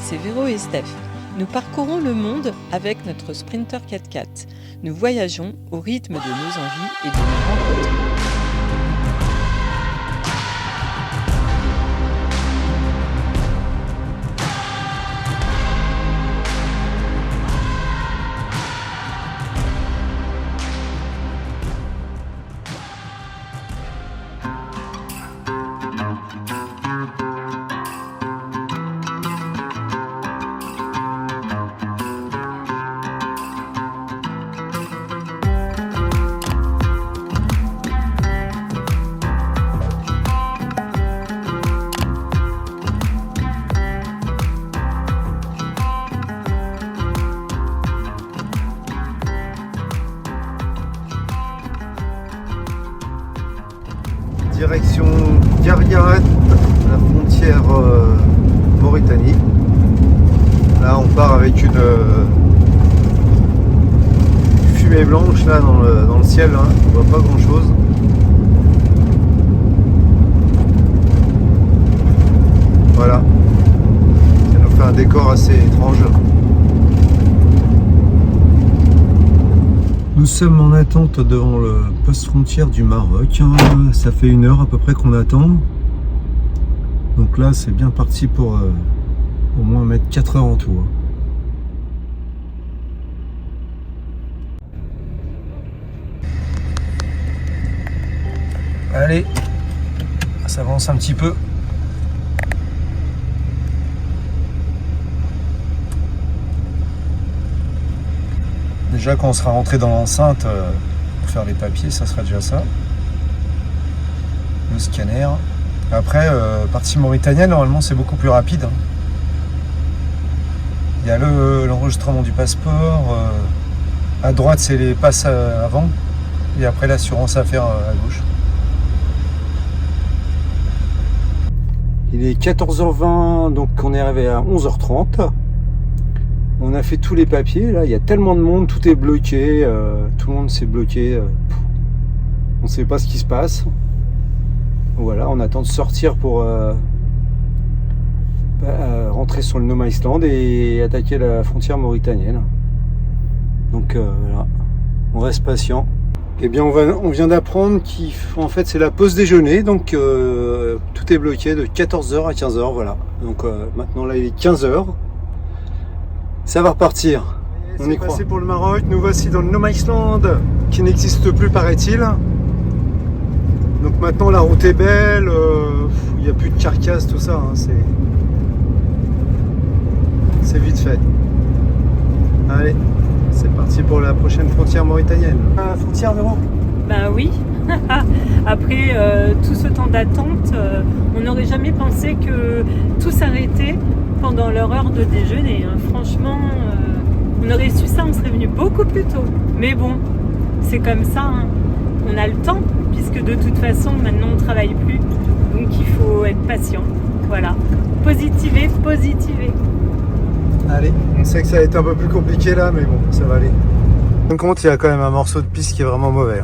c'est Véro et Steph. Nous parcourons le monde avec notre Sprinter 4x4. Nous voyageons au rythme de nos envies et de nos rencontres. Direction Gargaret, la frontière Mauritanie. Là on part avec une fumée blanche là dans le ciel, hein. On voit pas grand chose. Voilà, ça nous fait un décor assez étrange. Nous sommes en attente devant le poste frontière du Maroc. Ça fait 1 heure à peu près qu'on attend. Donc là, c'est bien parti pour au moins mettre 4 heures en tout. Allez, ça avance un petit peu. Déjà quand on sera rentré dans l'enceinte pour faire les papiers, ça sera déjà ça. Le scanner. Après, partie mauritanienne, normalement c'est beaucoup plus rapide. Il y a l'enregistrement du passeport. À droite c'est les passes avant. Et après l'assurance à faire à gauche. Il est 14h20, donc on est arrivé à 11h30. On a fait tous les papiers, là il y a tellement de monde, tout est bloqué, tout le monde s'est bloqué, on ne sait pas ce qui se passe. Voilà, on attend de sortir pour rentrer sur le Nome Island et attaquer la frontière mauritanienne. Donc voilà, on reste patient. Eh bien on vient d'apprendre qu'en fait c'est la pause déjeuner, donc tout est bloqué de 14h à 15h, voilà. Donc maintenant là il est 15h. Ça va repartir. On est passé pour le Maroc. Nous voici dans le Nome Island qui n'existe plus, paraît-il. Donc maintenant la route est belle. Il n'y a plus de carcasses, tout ça. Hein, c'est vite fait. Allez, c'est parti pour la prochaine frontière mauritanienne. La frontière, Véro ? Ben oui. Après tout ce temps d'attente, on n'aurait jamais pensé que tout s'arrêtait pendant leur heure de déjeuner. Franchement, on aurait su ça, on serait venu beaucoup plus tôt. Mais bon, c'est comme ça, hein. On a le temps, puisque de toute façon, maintenant on ne travaille plus. Donc il faut être patient. Voilà. Positiver, positiver. Allez, on sait que ça va être un peu plus compliqué là, mais bon, ça va aller. En fin de compte, il y a quand même un morceau de piste qui est vraiment mauvais.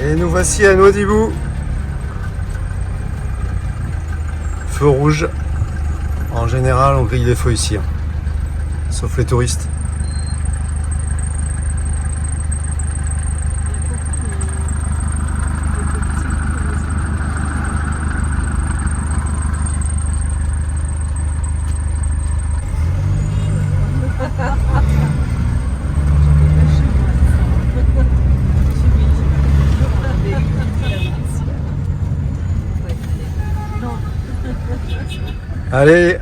Et nous voici à Nouadhibou. Feu rouge. En général, on grille les feux ici, hein. Sauf les touristes. Allez,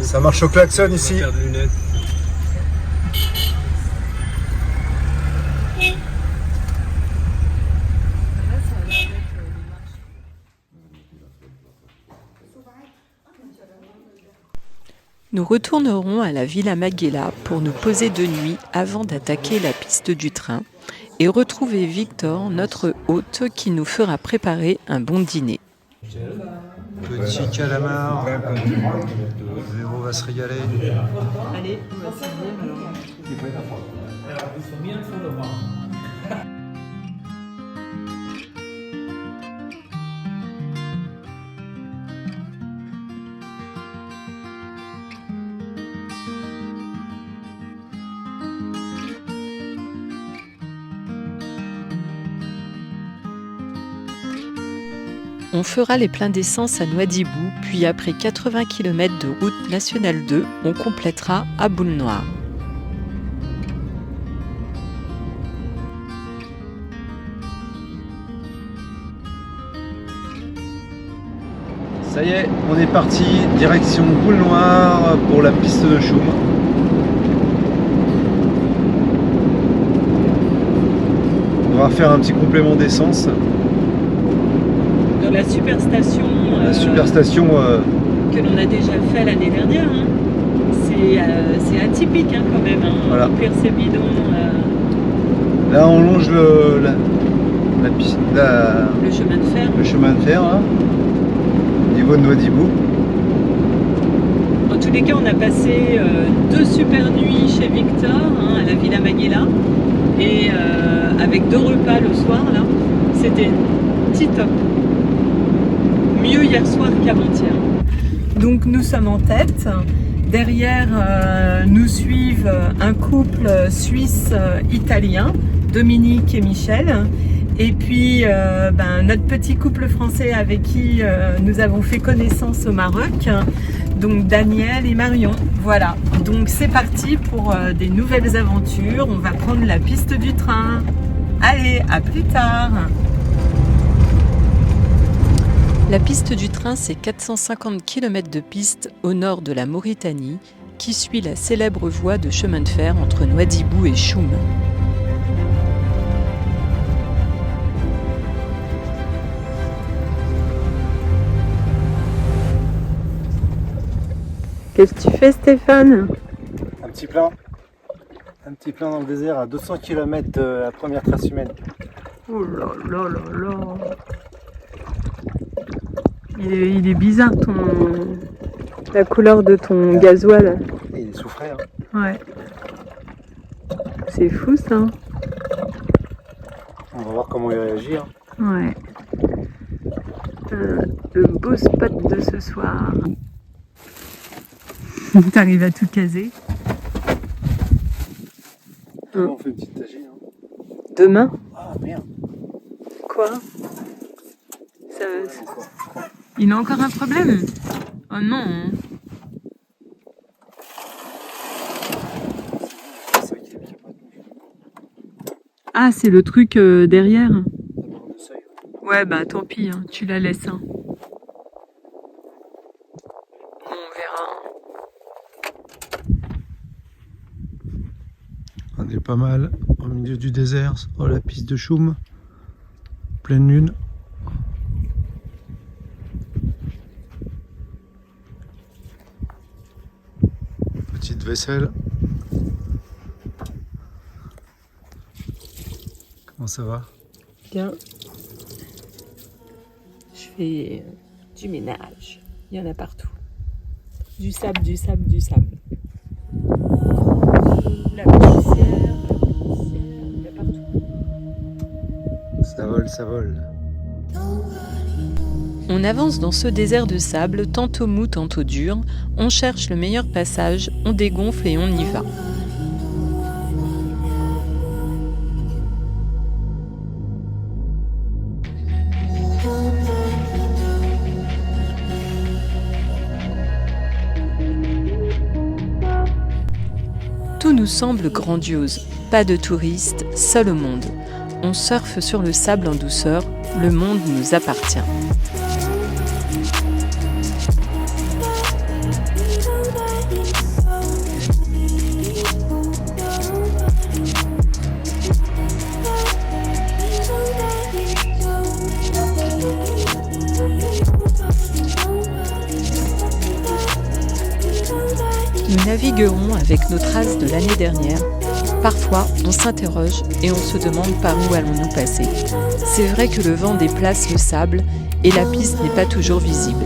ça marche au klaxon ici. Nous retournerons à la Villa Maguela pour nous poser de nuit avant d'attaquer la piste du train et retrouver Victor, notre hôte, qui nous fera préparer un bon dîner. Petit calamar, Véro va se régaler. Allez, on va servir alors. On fera les pleins d'essence à Nouadhibou, puis après 80 km de route nationale 2, on complétera à Boule-Noire. Ça y est, on est parti, direction Boule-Noire pour la piste de Choum. On va faire un petit complément d'essence. Dans la super station, que l'on a déjà fait l'année dernière. Hein. C'est atypique hein, quand même. Hein. Voilà. Remplir ses bidons. Là on longe le chemin de fer là, au niveau de Nouadhibou. En tous les cas, on a passé 2 super nuits chez Victor, hein, à la Villa Maguela, et avec 2 repas le soir là. C'était top. Mieux hier soir qu'avant-hier. Donc nous sommes en tête. Derrière nous suivent un couple suisse-italien, Dominique et Michel. Et puis notre petit couple français avec qui nous avons fait connaissance au Maroc. Donc Daniel et Marion. Voilà. Donc c'est parti pour des nouvelles aventures. On va prendre la piste du train. Allez, à plus tard. La piste du train, c'est 450 km de piste au nord de la Mauritanie, qui suit la célèbre voie de chemin de fer entre Nouadhibou et Choum. Qu'est-ce que tu fais, Stéphane? Un petit plein dans le désert à 200 km de la première trace humaine. Oh là là là là. Il est bizarre la couleur de ton gasoil. Et il est soufré. Hein. Ouais. C'est fou ça. On va voir comment il réagit. Hein. Ouais. Le beau spot de ce soir. T'arrives à tout caser. On fait une petite tagine. Hein. Demain? Ah merde. Quoi? Il a encore un problème? Oh non. Ah, c'est le truc derrière. Ouais, bah tant pis, hein, tu la laisses. Hein. On verra. On est pas mal au milieu du désert, sur la piste de Choum, pleine lune. Petite vaisselle. Comment ça va? Bien. Je fais du ménage. Il y en a partout. Du sable, du sable, du sable. La poussière, il y a partout. Ça vole, ça vole. On avance dans ce désert de sable, tantôt mou, tantôt dur. On cherche le meilleur passage, on dégonfle et on y va. Tout nous semble grandiose. Pas de touristes, seul au monde. On surfe sur le sable en douceur, le monde nous appartient. Nous naviguerons avec nos traces de l'année dernière. Parfois, on s'interroge et on se demande par où allons-nous passer. C'est vrai que le vent déplace le sable et la piste n'est pas toujours visible.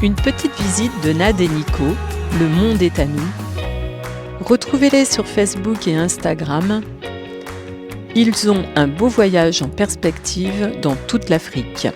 Une petite visite de Nad et Nico, Le Monde est à nous. Retrouvez-les sur Facebook et Instagram. Ils ont un beau voyage en perspective dans toute l'Afrique.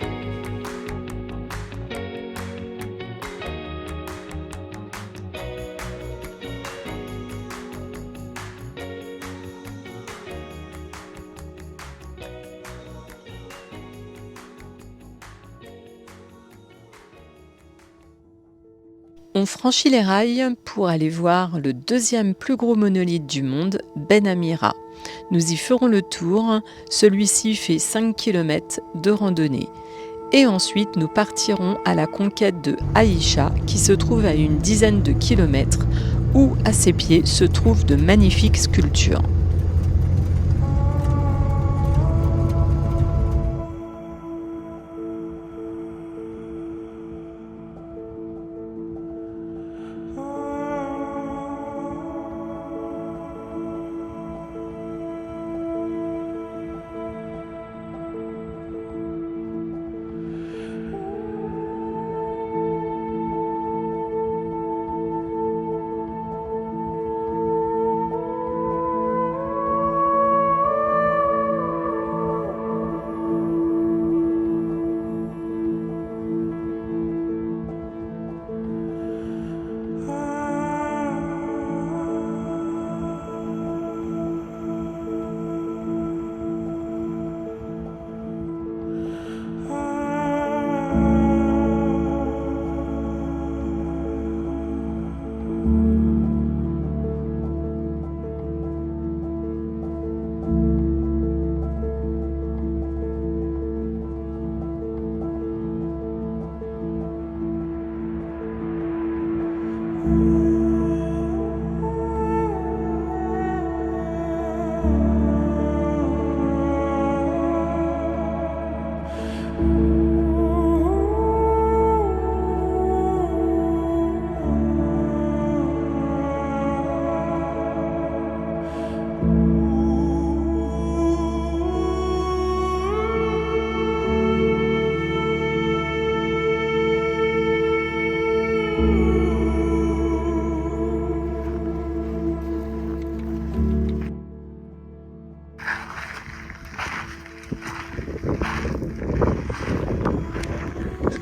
On franchit les rails pour aller voir le deuxième plus gros monolithe du monde, Ben Amira. Nous y ferons le tour, celui-ci fait 5 km de randonnée. Et ensuite, nous partirons à la conquête de Aïcha, qui se trouve à une dizaine de kilomètres, où à ses pieds se trouvent de magnifiques sculptures.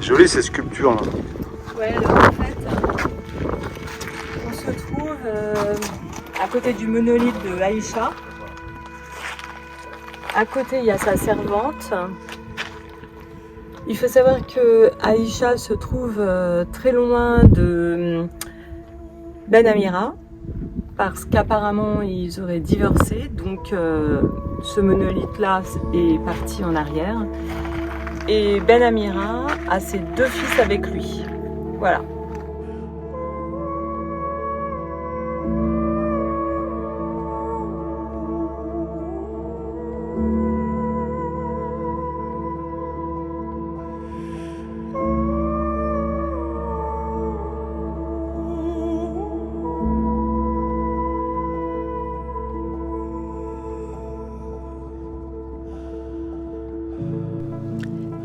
Joli ces sculptures là. Ouais, alors en fait, on se trouve à côté du monolithe de Aïcha. À côté, il y a sa servante. Il faut savoir que Aïcha se trouve très loin de Ben Amira. parce qu'apparemment ils auraient divorcé, donc ce monolithe-là est parti en arrière. Et Ben Amira a ses 2 fils avec lui. Voilà.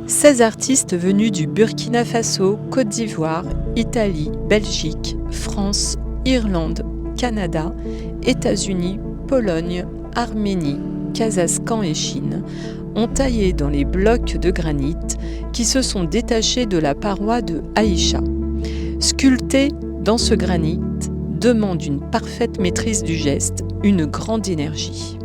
« 16 artistes venus du Burkina Faso, Côte d'Ivoire, Italie, Belgique, France, Irlande, Canada, États-Unis, Pologne, Arménie, Kazakhstan et Chine ont taillé dans les blocs de granit qui se sont détachés de la paroi de Aïcha. Sculpter dans ce granit demande une parfaite maîtrise du geste, une grande énergie.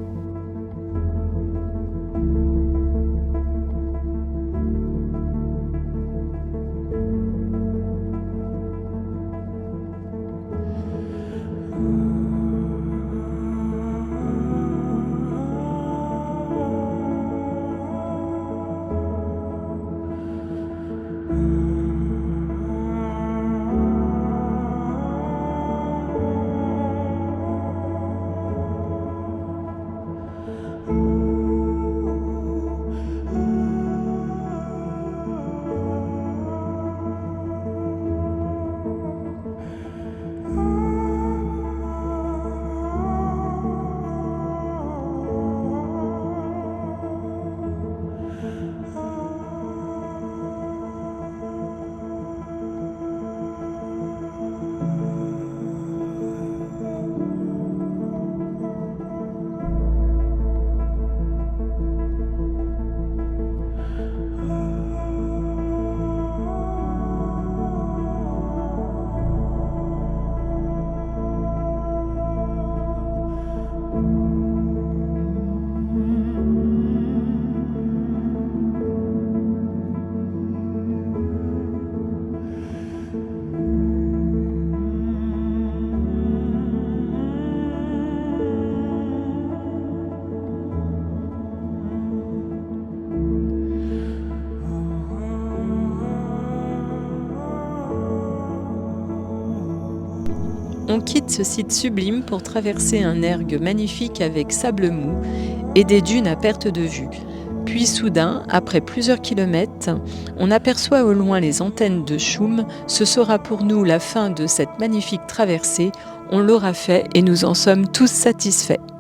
On quitte ce site sublime pour traverser un ergue magnifique avec sable mou et des dunes à perte de vue. Puis soudain, après plusieurs kilomètres, on aperçoit au loin les antennes de Choum. Ce sera pour nous la fin de cette magnifique traversée. On l'aura fait et nous en sommes tous satisfaits.